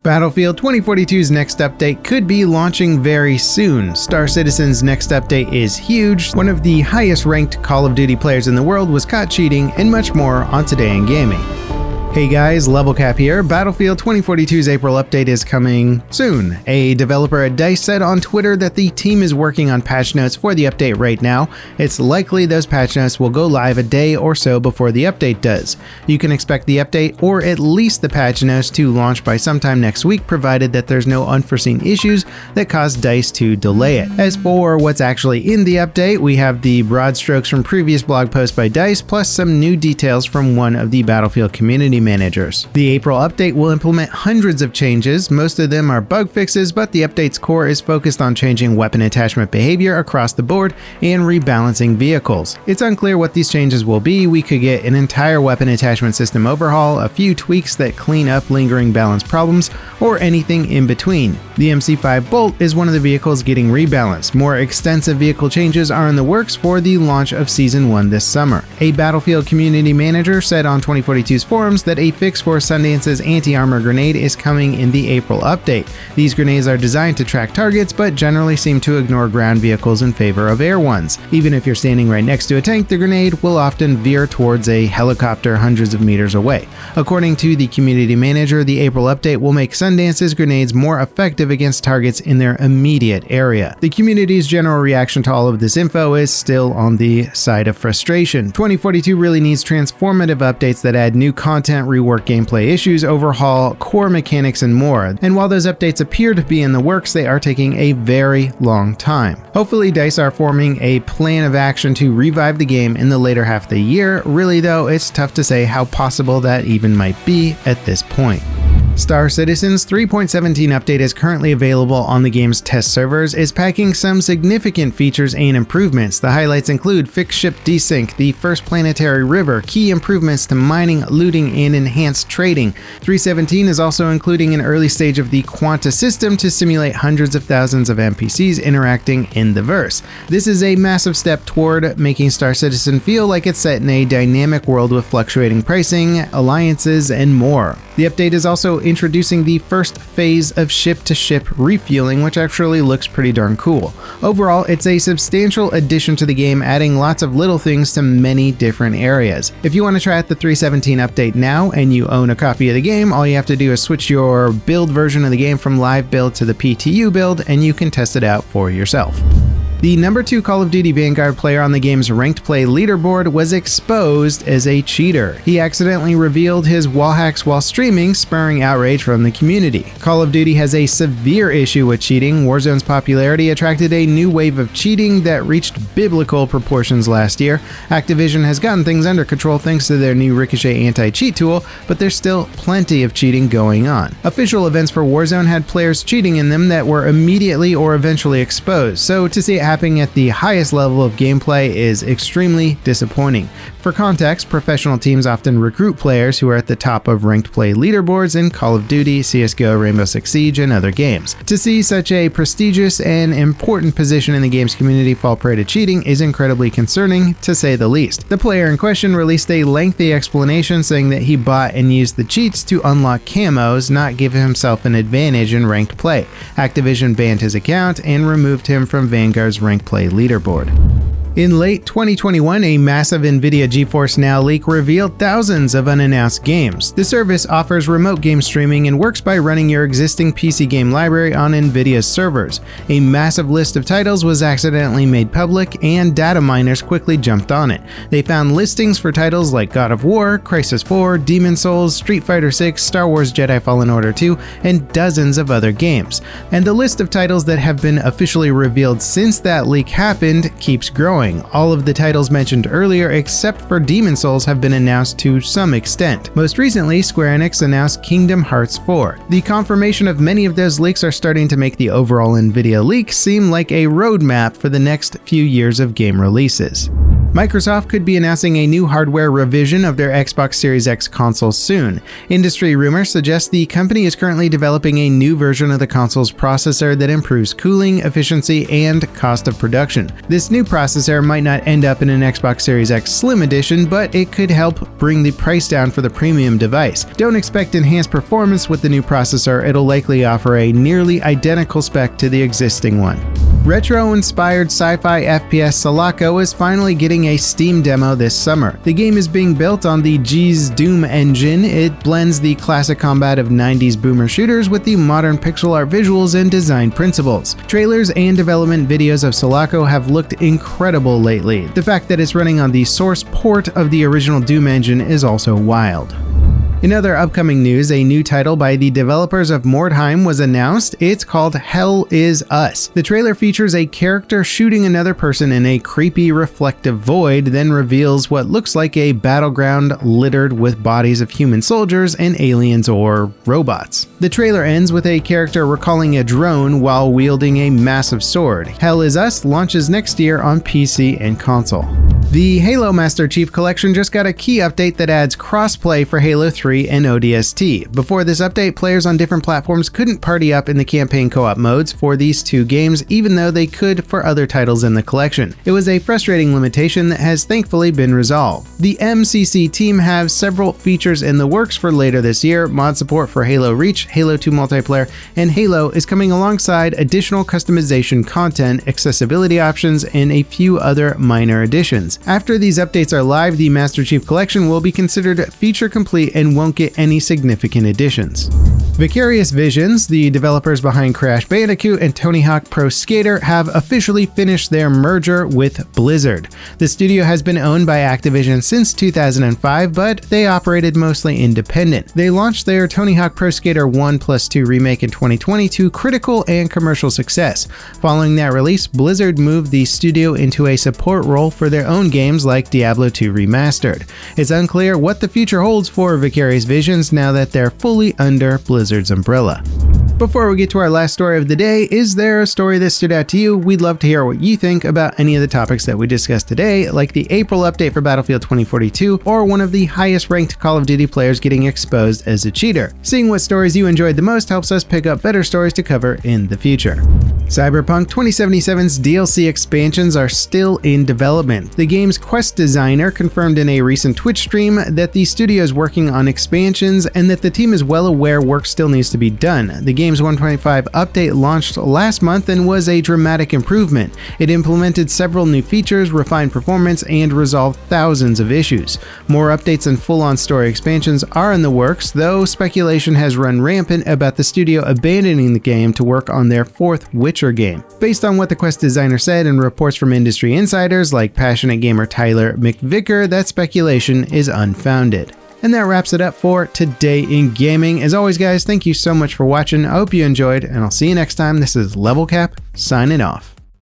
Battlefield 2042's next update could be launching very soon. Star Citizen's next update is huge, one of the highest ranked Call of Duty players in the world was caught cheating, and much more on Today in Gaming. Hey guys, LevelCap here. Battlefield 2042's April update is coming soon. A developer at DICE said on Twitter that the team is working on patch notes for the update right now. It's likely those patch notes will go live a day or so before the update does. You can expect the update, or at least the patch notes, to launch by sometime next week, provided that there's no unforeseen issues that cause DICE to delay it. As for what's actually in the update, we have the broad strokes from previous blog posts by DICE, plus some new details from one of the Battlefield community managers. The April update will implement hundreds of changes. Most of them are bug fixes, but the update's core is focused on changing weapon attachment behavior across the board and rebalancing vehicles. It's unclear what these changes will be. We could get an entire weapon attachment system overhaul, a few tweaks that clean up lingering balance problems, or anything in between. The MC5 Bolt is one of the vehicles getting rebalanced. More extensive vehicle changes are in the works for the launch of Season 1 this summer. A Battlefield community manager said on 2042's forums that a fix for Sundance's anti-armor grenade is coming in the April update. These grenades are designed to track targets, but generally seem to ignore ground vehicles in favor of air ones. Even if you're standing right next to a tank, the grenade will often veer towards a helicopter hundreds of meters away. According to the community manager, the April update will make Sundance's grenades more effective against targets in their immediate area. The community's general reaction to all of this info is still on the side of frustration. 2042 really needs transformative updates that add new content, rework gameplay issues, overhaul core mechanics, and more. And while those updates appear to be in the works, they are taking a very long time. Hopefully DICE are forming a plan of action to revive the game in the later half of the year. Really though, it's tough to say how possible that even might be at this point. Star Citizen's 3.17 update is currently available on the game's test servers, is packing some significant features and improvements. The highlights include fixed ship desync, the first planetary river, key improvements to mining, looting, and enhanced trading. 3.17 is also including an early stage of the Quanta system to simulate hundreds of thousands of NPCs interacting in the verse. This is a massive step toward making Star Citizen feel like it's set in a dynamic world with fluctuating pricing, alliances, and more. The update is also introducing the first phase of ship-to-ship refueling, which actually looks pretty darn cool. Overall, it's a substantial addition to the game, adding lots of little things to many different areas. If you want to try out the 3.17 update now and you own a copy of the game, all you have to do is switch your build version of the game from live build to the PTU build, and you can test it out for yourself. The number 2 Call of Duty Vanguard player on the game's ranked play leaderboard was exposed as a cheater. He accidentally revealed his wall hacks while streaming, spurring outrage from the community. Call of Duty has a severe issue with cheating. Warzone's popularity attracted a new wave of cheating that reached biblical proportions last year. Activision has gotten things under control thanks to their new Ricochet anti-cheat tool, but there's still plenty of cheating going on. Official events for Warzone had players cheating in them that were immediately or eventually exposed, so to see it happening at the highest level of gameplay is extremely disappointing. For context, professional teams often recruit players who are at the top of ranked play leaderboards in Call of Duty, CSGO, Rainbow Six Siege, and other games. To see such a prestigious and important position in the game's community fall prey to cheating is incredibly concerning, to say the least. The player in question released a lengthy explanation saying that he bought and used the cheats to unlock camos, not give himself an advantage in ranked play. Activision banned his account and removed him from Vanguard's ranked play leaderboard. In late 2021, a massive Nvidia GeForce Now leak revealed thousands of unannounced games. The service offers remote game streaming and works by running your existing PC game library on Nvidia's servers. A massive list of titles was accidentally made public, and data miners quickly jumped on it. They found listings for titles like God of War, Crysis 4, Demon's Souls, Street Fighter 6, Star Wars Jedi Fallen Order 2, and dozens of other games. And the list of titles that have been officially revealed since that leak happened keeps growing. All of the titles mentioned earlier, except for Demon's Souls, have been announced to some extent. Most recently, Square Enix announced Kingdom Hearts 4. The confirmation of many of those leaks are starting to make the overall Nvidia leak seem like a roadmap for the next few years of game releases. Microsoft could be announcing a new hardware revision of their Xbox Series X console soon. Industry rumors suggest the company is currently developing a new version of the console's processor that improves cooling, efficiency, and cost of production. This new processor might not end up in an Xbox Series X Slim Edition, but it could help bring the price down for the premium device. Don't expect enhanced performance with the new processor, it'll likely offer a nearly identical spec to the existing one. Retro-inspired sci-fi FPS Selaco is finally getting a Steam demo this summer. The game is being built on the G's Doom engine. It blends the classic combat of 90s boomer shooters with the modern pixel art visuals and design principles. Trailers and development videos of Selaco have looked incredible lately. The fact that it's running on the source port of the original Doom engine is also wild. In other upcoming news, a new title by the developers of Mordheim was announced. It's called Hell Is Us. The trailer features a character shooting another person in a creepy reflective void, then reveals what looks like a battleground littered with bodies of human soldiers and aliens or robots. The trailer ends with a character recalling a drone while wielding a massive sword. Hell Is Us launches next year on PC and console. The Halo Masterchief Collection just got a key update that adds crossplay for Halo 3 and ODST. Before this update, players on different platforms couldn't party up in the campaign co-op modes for these two games, even though they could for other titles in the collection. It was a frustrating limitation that has thankfully been resolved. The MCC team have several features in the works for later this year. Mod support for Halo Reach, Halo 2 multiplayer, and Halo is coming alongside additional customization content, accessibility options, and a few other minor additions. After these updates are live, the Masterchief Collection will be considered feature complete and won't get any significant additions. Vicarious Visions, the developers behind Crash Bandicoot and Tony Hawk Pro Skater, have officially finished their merger with Blizzard. The studio has been owned by Activision since 2005, but they operated mostly independent. They launched their Tony Hawk Pro Skater 1+2 remake in 2020 to critical and commercial success. Following that release, Blizzard moved the studio into a support role for their own games like Diablo 2 Remastered. It's unclear what the future holds for Vicarious Visions now that they're fully under Blizzard's umbrella. Before we get to our last story of the day, is there a story that stood out to you? We'd love to hear what you think about any of the topics that we discussed today, like the April update for Battlefield 2042, or one of the highest ranked Call of Duty players getting exposed as a cheater. Seeing what stories you enjoyed the most helps us pick up better stories to cover in the future. Cyberpunk 2077's DLC expansions are still in development. The game's quest designer confirmed in a recent Twitch stream that the studio is working on expansions and that the team is well aware work still needs to be done. The game's 1.5 update launched last month and was a dramatic improvement. It implemented several new features, refined performance, and resolved thousands of issues. More updates and full-on story expansions are in the works, though speculation has run rampant about the studio abandoning the game to work on their fourth Witcher game. Based on what the quest designer said and reports from industry insiders like passionate gamer Tyler McVicker, that speculation is unfounded. And that wraps it up for Today in Gaming. As always, guys, thank you so much for watching. I hope you enjoyed, and I'll see you next time. This is Level Cap, signing off.